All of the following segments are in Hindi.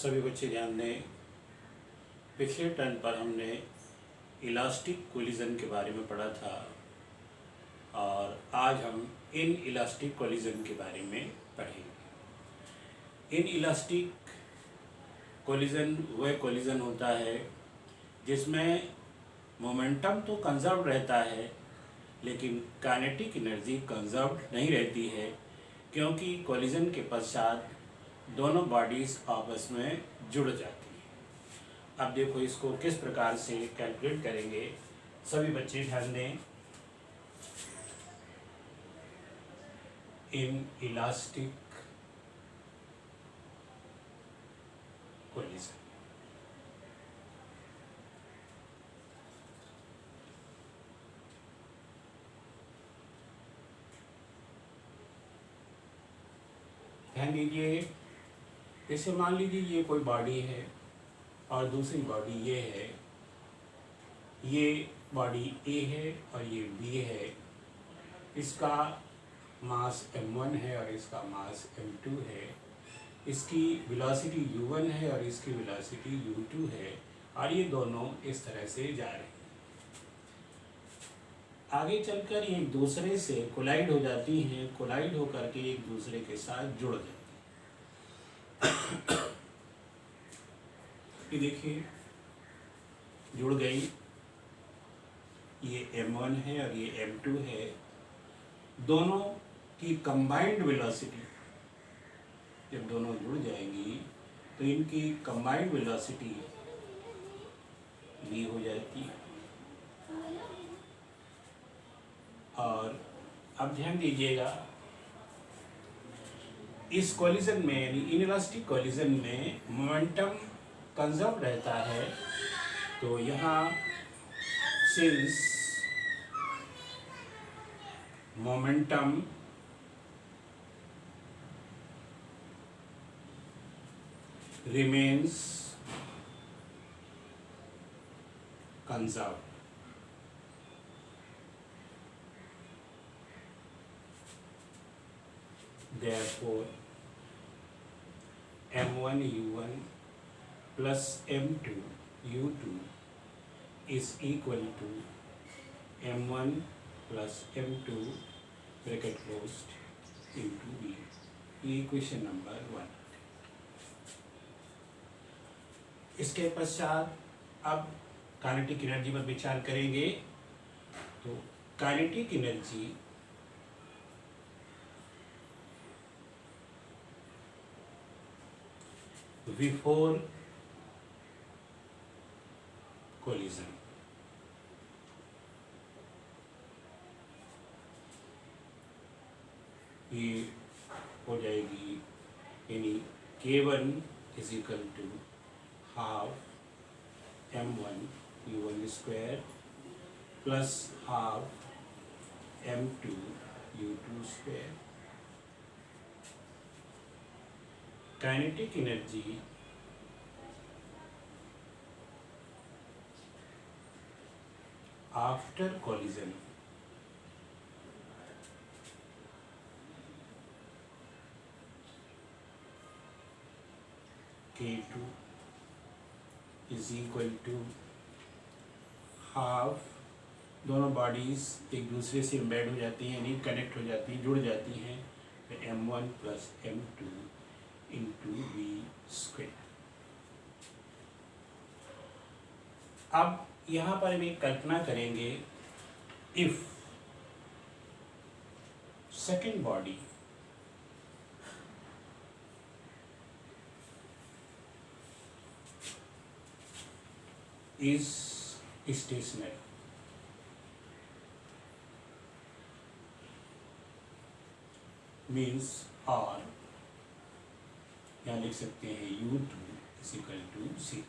सभी बच्चे ध्यान दें। पिछले टर्न पर हमने इलास्टिक कोलिजन के बारे में पढ़ा था और आज हम इन इलास्टिक कोलिजन के बारे में पढ़ेंगे। इन इलास्टिक कोलिजन वह कोलिजन होता है जिसमें मोमेंटम तो कंजर्व रहता है लेकिन काइनेटिक एनर्जी कंजर्व नहीं रहती है, क्योंकि कोलिजन के पश्चात दोनों बॉडीज आपस में जुड़ जाती हैं। अब देखो इसको किस प्रकार से कैलकुलेट करेंगे, सभी बच्चे ध्यान दें। इन इलास्टिक कोलिजन ध्यान दीजिए। जैसे मान लीजिए ये कोई बॉडी है और दूसरी बॉडी ये है, ये बॉडी ए है और ये बी है। इसका मास m1 है और इसका मास m2 है। इसकी वेलोसिटी u1 है और इसकी वेलोसिटी u2 है और ये दोनों इस तरह से जा रहे हैं। आगे चलकर ये एक दूसरे से कोलाइड हो जाती हैं, कोलाइड होकर के एक दूसरे के साथ जुड़ जाती हैं। ये देखिए जुड़ गई, ये m1 है और ये m2 है। दोनों की कंबाइंड वेलोसिटी जब दोनों जुड़ जाएंगी तो इनकी कंबाइंड वेलोसिटी v हो जाती है। और अब ध्यान दीजिएगा, इस कोलिजन में यानी इनइलास्टिक कोलिजन में मोमेंटम कंजर्व रहता है। तो यहाँ since momentum remains conserved, therefore m1 u1 plus m2 u2 is equal to m1 plus m2 bracket closed into v। ये इक्वेशन नंबर 1। इसके पश्चात अब काइनेटिक एनर्जी पर विचार करेंगे। तो काइनेटिक एनर्जी बिफोर कोलिजन, ये हो जाएगी यानी K1 is equal to half m1 u1 square plus half m2 u2 square. Kinetic energy after collision K2 is equal to half, दोनों बॉडीज एक दूसरे से एम्बेड हो जाती हैं यानी कनेक्ट हो जाती हैं, जुड़ जाती हैं। तो m1 plus m2 into v square. अब यहाँ पर हम एक कल्पना करेंगे, if second body is stationary, means और यहाँ लिख सकते हैं u2 is equal to 0।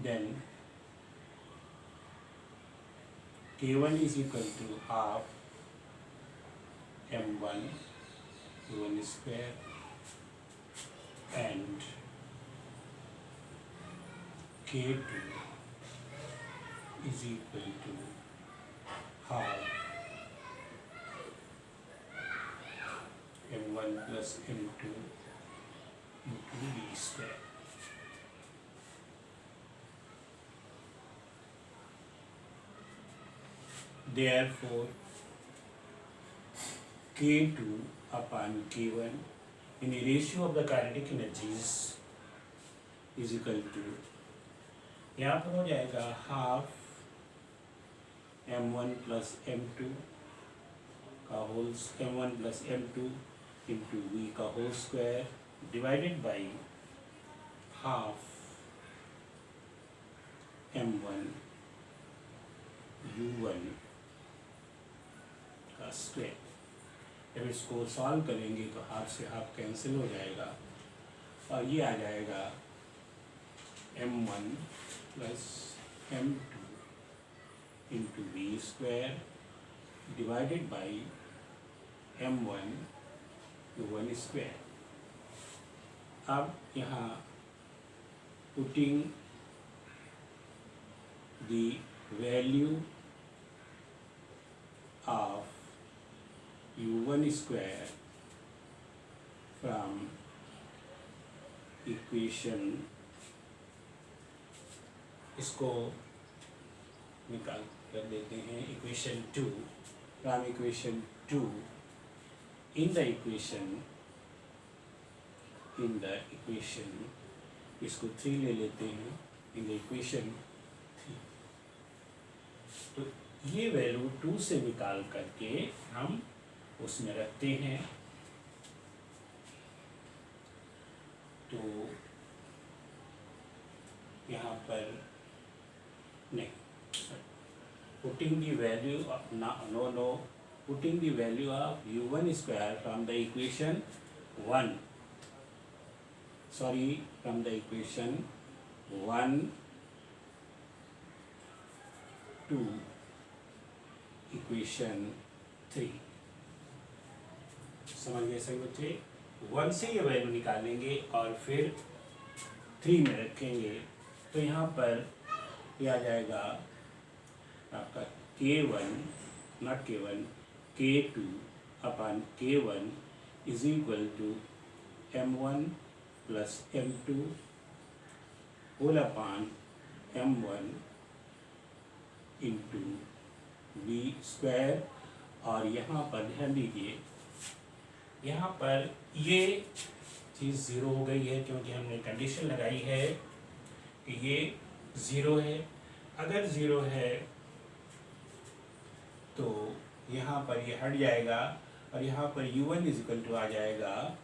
then K1 is equal to half m1 u1 square and K2 is equal to half m1 plus plus m2 into v square. Therefore, K2 upon K1 in the ratio of the kinetic energies is equal to, यहाँ पर हो जाएगा हाफ m1 plus m2 का whole m1 plus m2 into v का whole square divided by half m1 u1 का स्क्वायर। जब इसको सॉल्व करेंगे तो हाफ से हाफ कैंसिल हो जाएगा और ये आ जाएगा m1 plus m2 into v square divided by m1 u1 square। अब यहाँ putting the value of u1 square from equation, इसको निकाल कर देते हैं equation 2, from equation 2 in the equation इसको 3 ले लेते हैं इन द इक्वेशन 3। तो ये वैल्यू 2 से निकाल करके हम उसमें रखते हैं। तो यहाँ पर नहीं, putting the value of putting the value of u1 square from the equation 1, from the equation 1 to equation 3। समझ गए सभी बच्चे? 1 से ये वैल्यू निकालेंगे और फिर 3 में रखेंगे तो यहाँ पर ये आ जाएगा आपका K1 नॉट K1 K2 अपन K1 is equal to m1 plus m2 whole अपान m1 इंटू v स्क्वायर। और यहाँ पर ध्यान दीजिए, यहाँ पर ये चीज़ ज़ीरो हो गई है क्योंकि हमने कंडीशन लगाई है कि ये ज़ीरो है। अगर ज़ीरो है तो यहाँ पर ये हट जाएगा और यहाँ पर u1 इज इक्वल टू आ जाएगा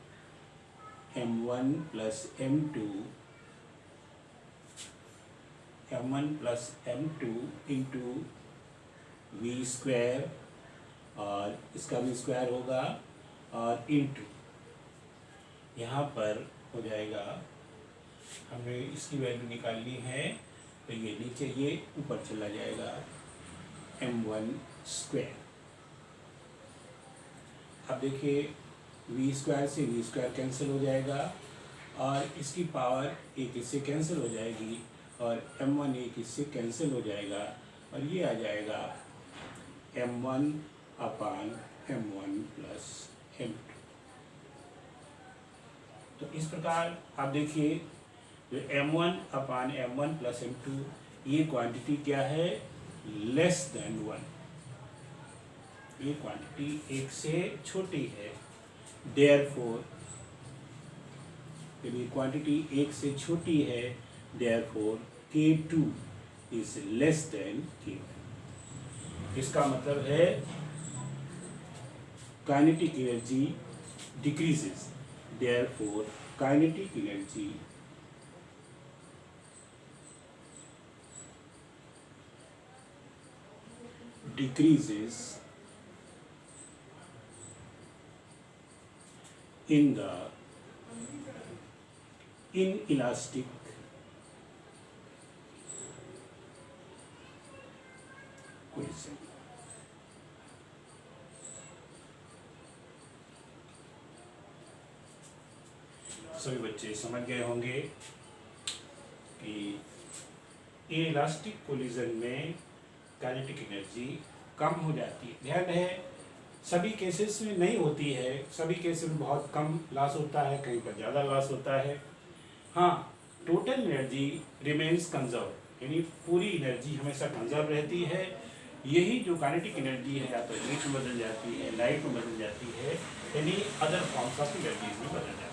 m1 plus m2 into v square, और इसका भी स्क्वायर होगा और इंटू यहाँ पर हो जाएगा, हमने इसकी वैल्यू निकालनी है तो ये नीचे ये ऊपर चला जाएगा m1 स्क्वायर। अब देखिए v स्क्वायर से v स्क्वायर कैंसिल हो जाएगा और इसकी पावर एक इससे कैंसिल हो जाएगी और m1 एक इससे कैंसिल हो जाएगा और ये आ जाएगा m1 अपान m1 प्लस m2। तो इस प्रकार आप देखिए जो m1 अपान m1 प्लस m2 ये क्वांटिटी क्या है, लेस देन 1, ये क्वांटिटी एक से छोटी है। देयरफॉर जब ये क्वांटिटी एक से छोटी है therefore K2 is less than K1। इसका मतलब है kinetic energy decreases, therefore kinetic energy decreases in the inelastic collision। सभी बच्चे समझ गए होंगे कि इलास्टिक कोलिजन में काइनेटिक एनर्जी कम हो जाती है। ध्यान है सभी केसेस में नहीं होती है, सभी केसेस में बहुत कम लॉस होता है, कहीं पर ज़्यादा लॉस होता है। हाँ, टोटल एनर्जी रिमेन्स कंजर्व, यानी पूरी एनर्जी हमेशा कंजर्व रहती है। यही जो काइनेटिक एनर्जी है या तो हीट में बदल जाती है, लाइट में बदल जाती है, यानी अदर फॉर्म्स ऑफ एनर्जी में बदल जाती है।